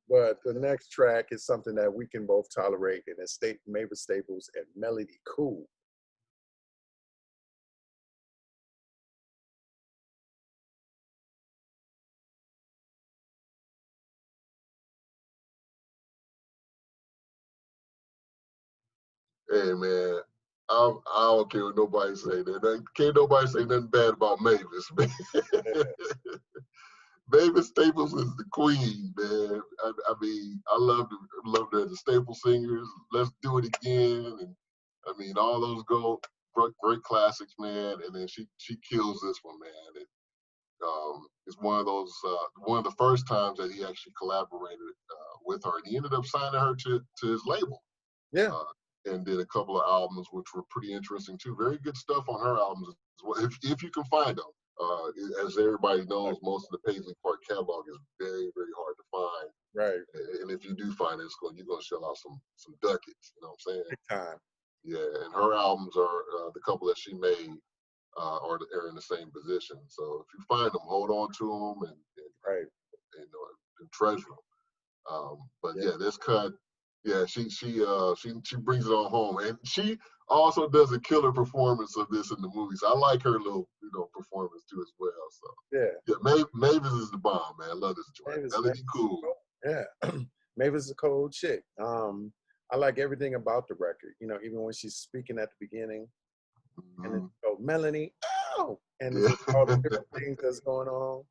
But the next track is something that we can both tolerate, and it's Mavis Staples and Melody Cool. Hey man, I don't care what nobody say. Can't nobody say nothing bad about Mavis, man. Mavis Staples is the queen, man. I mean, I loved her as a staple singers. Let's Do It Again, and I mean all those great classics, man. And then she kills this one, man. It's one of the first times that he actually collaborated with her, and he ended up signing her to his label. Yeah. And did a couple of albums which were pretty interesting too. Very good stuff on her albums as well, if you can find them. As everybody knows, most of the Paisley Park catalog is very, very hard to find. Right. And if you do find it, you're gonna shell out some ducats. You know what I'm saying? Big time. Yeah, and her albums are the couple that she made are in the same position. So if you find them, hold on to them and treasure them. But yeah, this cut. Yeah, she brings it on home, and she also does a killer performance of this in the movies. I like her little performance too as well. So yeah, Mavis is the bomb, man. I love this joint. Melody Cool. Yeah, Mavis is a cold chick. I like everything about the record. Even when she's speaking at the beginning, and it's Melanie, and all the different things that's going on.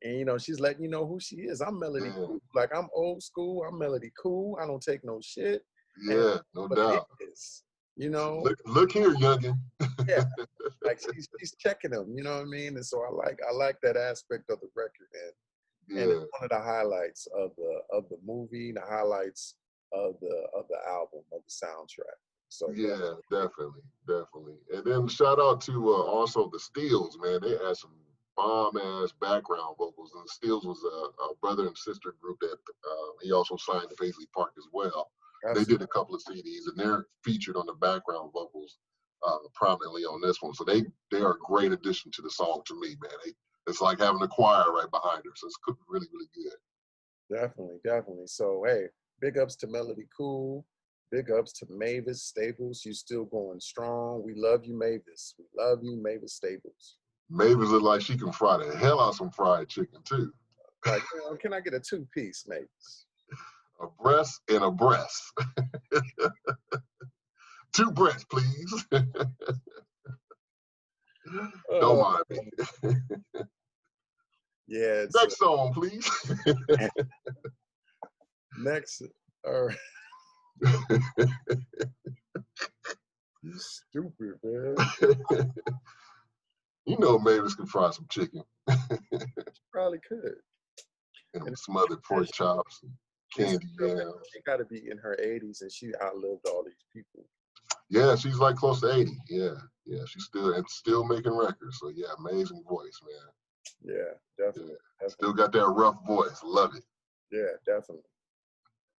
And, she's letting you know who she is. I'm Melody Cool. Like, I'm old school. I'm Melody Cool. I don't take no shit. Yeah, no doubt. Is, Look here, youngin'. Yeah. like she's checking them, you know what I mean? And so I like that aspect of the record, and it's one of the highlights of the movie, the highlights of the album, of the soundtrack. So yeah, definitely. And then shout out to also the Steels, man. They had some bomb ass background vocals. And the Steels was a brother and sister group that he also signed to Paisley Park as well. They did a couple of CDs, and they're featured on the background vocals prominently on this one. So they are a great addition to the song to me, man. It's like having a choir right behind her. So it's really, really good. Definitely. So hey, big ups to Melody Cool. Big ups to Mavis Staples. You still going strong. We love you, Mavis. We love you, Mavis Staples. Mavis look like she can fry the hell out of some fried chicken too. Like, can I get a 2-piece, Mavis? A breast and a breast. 2 breasts, please. Don't mind me. Yeah. Next song, please. Next. All right. You stupid, man. You know Mavis can fry some chicken. She probably could. And smothered pork chops and candy yams. She got to be in her 80s, and she outlived all these people. Yeah, she's like close to 80. Yeah, she's still making records. So yeah, amazing voice, man. Yeah, definitely. Still got that rough voice. Love it. Yeah, definitely.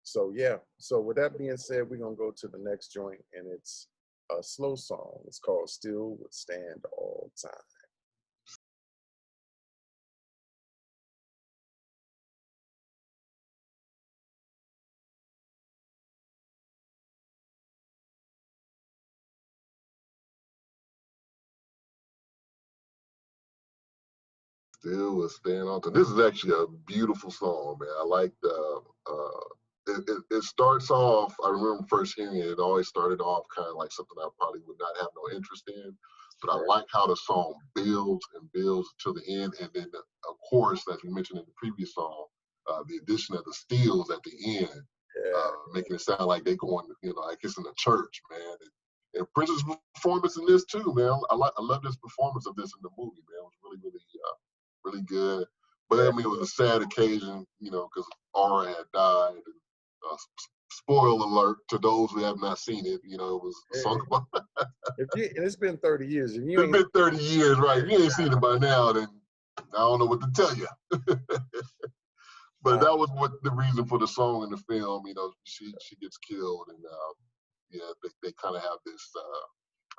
So yeah. So with that being said, we're gonna go to the next joint, and it's a slow song. It's called "Still Would Stand All Time." Still will stand on to. This is actually a beautiful song, man. I like the. It starts off. I remember first hearing it. It always started off kind of like something I probably would not have no interest in, but I like how the song builds and builds to the end, and then of course, as we mentioned in the previous song, the addition of the steels at the end, making it sound like they going, like it's in a church, man. And Prince's performance in this too, man. I love this performance of this in the movie, man. It was really good. But I mean, it was a sad occasion, because Aura had died. And, spoiler alert to those who have not seen it, it was a song about. It's been 30 years. It's been 30 years, right? If you ain't seen it by now, then I don't know what to tell you. But that was the reason for the song in the film. She gets killed, and they kind of have this.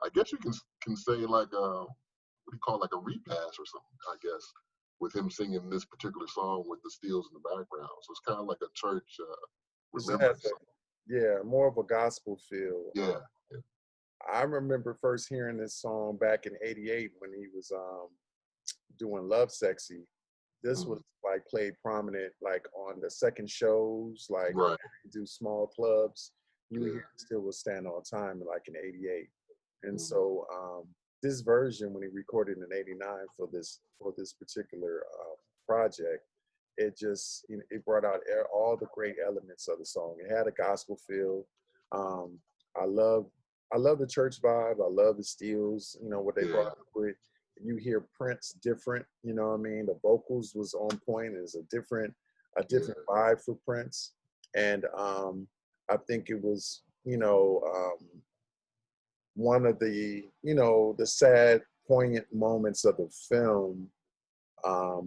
I guess you can say like what do you call it, like a repass or something, I guess, with him singing this particular song with the steels in the background. So it's kind of like a church remembrance. Yeah, more of a gospel feel. Yeah. I remember first hearing this song back in '88 when he was doing Love Sexy. This was like played prominent like on the second shows, like do small clubs. You would hear Still Will Stand All Time like in '88. And so this version, when he recorded in '89 for this particular project, it just it brought out all the great elements of the song. It had a gospel feel. I love the church vibe. I love the steels. What they brought up with. You hear Prince different. You know what I mean? The vocals was on point. It's a different vibe for Prince, and I think it was one of the the sad, poignant moments of the film,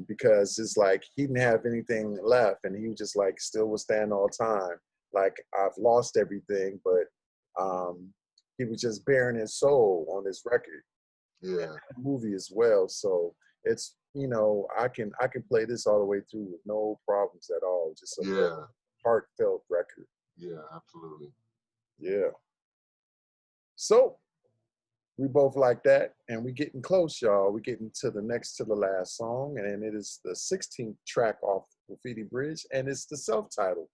because it's like he didn't have anything left, and he was just like still will stand all time. Like I've lost everything, but he was just bearing his soul on this record. Yeah, movie as well. So it's I can play this all the way through with no problems at all. Just a heartfelt record. Yeah, absolutely. Yeah. So we both like that, and we getting close, y'all. We getting to the last song, and it is the 16th track off Graffiti Bridge, and it's the self-titled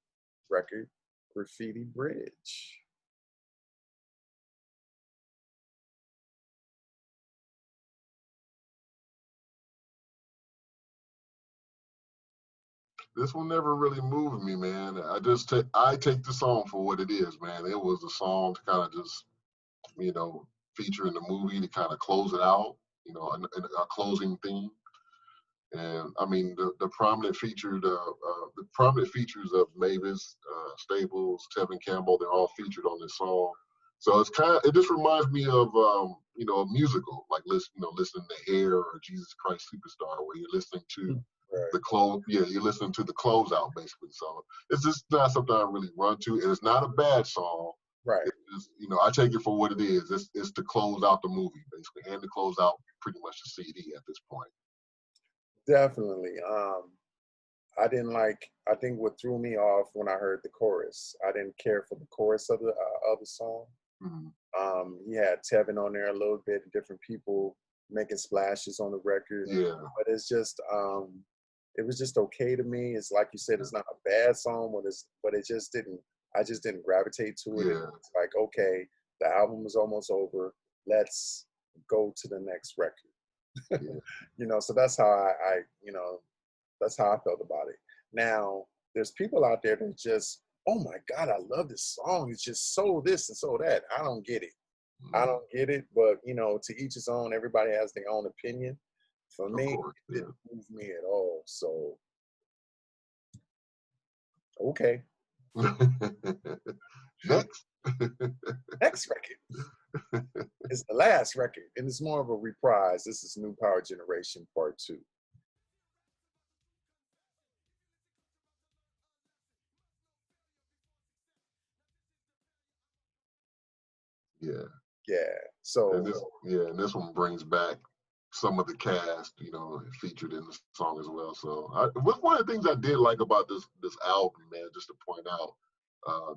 record, Graffiti Bridge. This one never really moved me, man. I take the song for what it is, man. It was a song to kind of just, feature in the movie to kind of close it out, you know, a closing theme. And I mean, the prominent features of Mavis, Staples, Tevin Campbell, they're all featured on this song. So it just reminds me of, you know, a musical, like listening to Hair or Jesus Christ Superstar, where you're listening to you're listening to the closeout basically. So it's just not something I really run to, and it's not a bad song. Right. It's just, you know, I take it for what it is. It's to close out the movie basically, and to close out pretty much the CD at this point. Definitely. I didn't like. I think what threw me off when I heard the chorus. I didn't care for the chorus of the song. Mm-hmm. He had Tevin on there a little bit, and different people making splashes on the record. Yeah. But it's just, it was just okay to me. It's like you said, it's not a bad song, but it just didn't. I just didn't gravitate to it. Yeah. It's like, okay, the album is almost over. Let's go to the next record. Yeah. You know, so that's how I you know, that's how I felt about it. Now, there's people out there that just, oh my God, I love this song. It's just so this and so that. I don't get it. I don't get it, but you know, to each his own. Everybody has their own opinion. For me, it didn't move me at all. So, okay. Next. Next record. It's the last record, and it's more of a reprise. This is New Power Generation Part 2. Yeah. Yeah. So. And this one brings back some of the cast, you know, featured in the song as well. So, one of the things I did like about this album, man, just to point out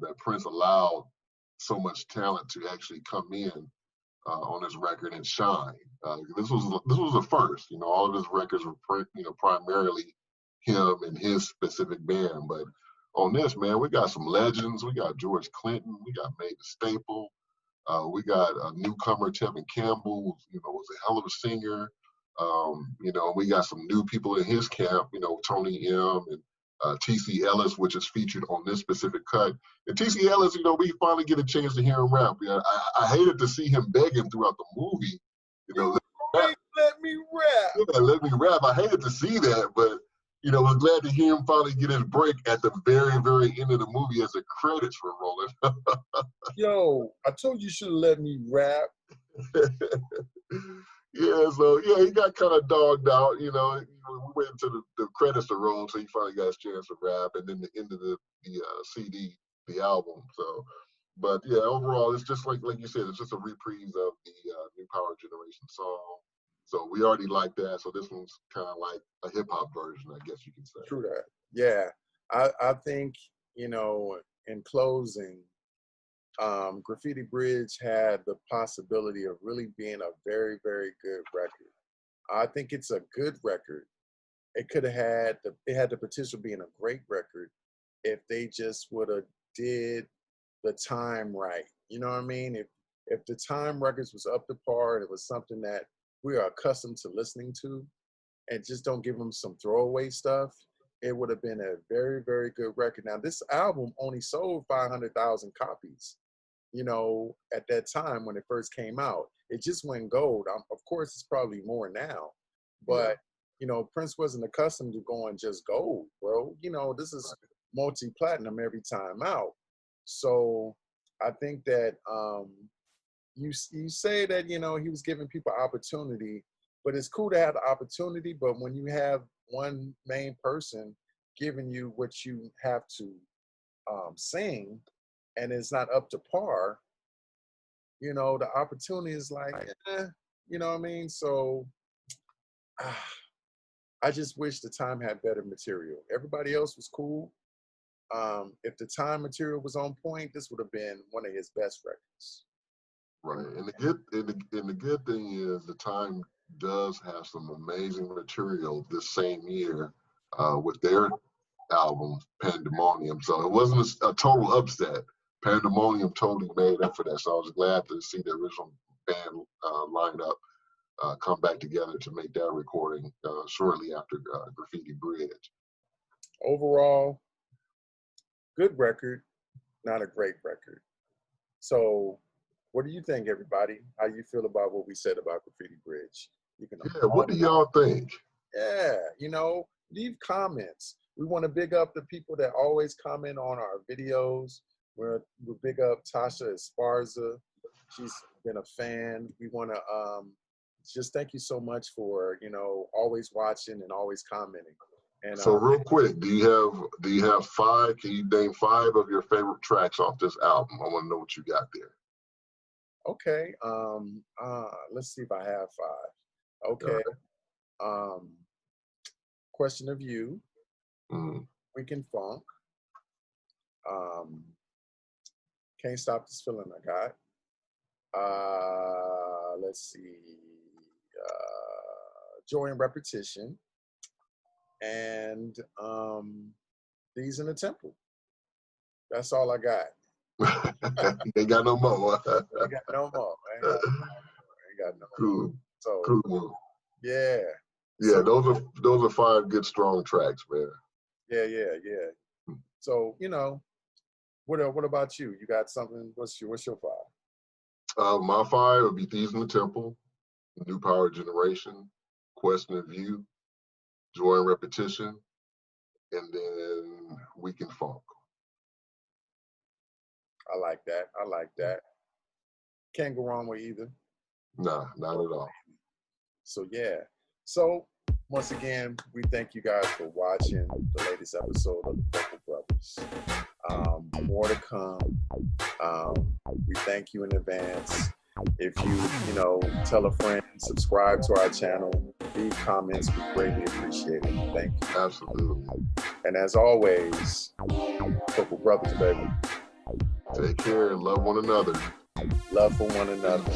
that Prince allowed so much talent to actually come in on his record and shine. This was a first. You know, all of his records were primarily him and his specific band, but on this, man, we got some legends. We got George Clinton. We got Mavis Staple. We got a newcomer, Tevin Campbell, you know, was a hell of a singer. You know, we got some new people in his camp, you know, Tony M and TC Ellis, which is featured on this specific cut. And TC Ellis, you know, we finally get a chance to hear him rap. You know, I hated to see him begging throughout the movie. You know, let me rap. Yeah, let me rap. I hated to see that, but you know, was glad to hear him finally get his break at the very, very end of the movie as the credits were rolling. Yo, I told you should have let me rap. Yeah, so yeah, he got kind of dogged out. You know, we waited until the credits to roll, so he finally got his chance to rap, and then the end of the CD, the album. So, but yeah, overall, it's just like you said, it's just a reprise of the New Power Generation song. So we already like that. So this one's kind of like a hip hop version, I guess you can say. True that. Yeah, I think, you know, in closing, Graffiti Bridge had the possibility of really being a very, very good record. I think it's a good record. It could have had it had the potential of being a great record if they just would have did the time right. You know what I mean? If the time records was up to par and it was something that we are accustomed to listening to, and just don't give them some throwaway stuff, it would have been a very, very good record. Now, this album only sold 500,000 copies, you know, at that time when it first came out. It just went gold. Of course, it's probably more now, but, you know, Prince wasn't accustomed to going just gold, bro. You know, this is multi-platinum every time out. So I think that you say that, you know, he was giving people opportunity, but it's cool to have the opportunity. But when you have one main person giving you what you have to sing, and it's not up to par, you know, the opportunity is like, you know what I mean? So I just wish the time had better material. Everybody else was cool. If the time material was on point, this would have been one of his best records. Right, and the good thing is the time does have some amazing material this same year with their album Pandemonium. So it wasn't a total upset. Pandemonium totally made up for that. So I was glad to see the original band lined up come back together to make that recording shortly after Graffiti Bridge. Overall, good record, not a great record. So what do you think, everybody? How you feel about what we said about Graffiti Bridge? You can Yeah, what do y'all think? Yeah, you know, leave comments. We want to big up the people that always comment on our videos. We're big up Tasha Esparza. She's been a fan. We want to just thank you so much for, you know, always watching and always commenting. And so real quick, do you have 5? Can you name 5 of your favorite tracks off this album? I want to know what you got there. Okay. Let's see if I have 5. Okay. Question of You. Weekend Funk. Can't Stop This Feeling I Got. Let's see. Joy and Repetition. And These in the Temple. That's all I got. You ain't got no more. I got no more. I ain't got no Cool. more. So Cool. yeah. Yeah, so, those are 5 good strong tracks, man. Yeah. So, you know, what about you? You got something? What's your 5? My 5 would be Thieves in the Temple, New Power Generation, Question of You, Joy and Repetition, and then Weekend Funk. I like that. Can't go wrong with either. Nah, not at all. So yeah. So once again, we thank you guys for watching the latest episode of the Purple Brothers. More to come. We thank you in advance. If you know, tell a friend, subscribe to our channel, leave comments, we greatly appreciate it. Thank you. Absolutely. And as always, Purple Brothers, baby. Take care and love one another. Love for one another.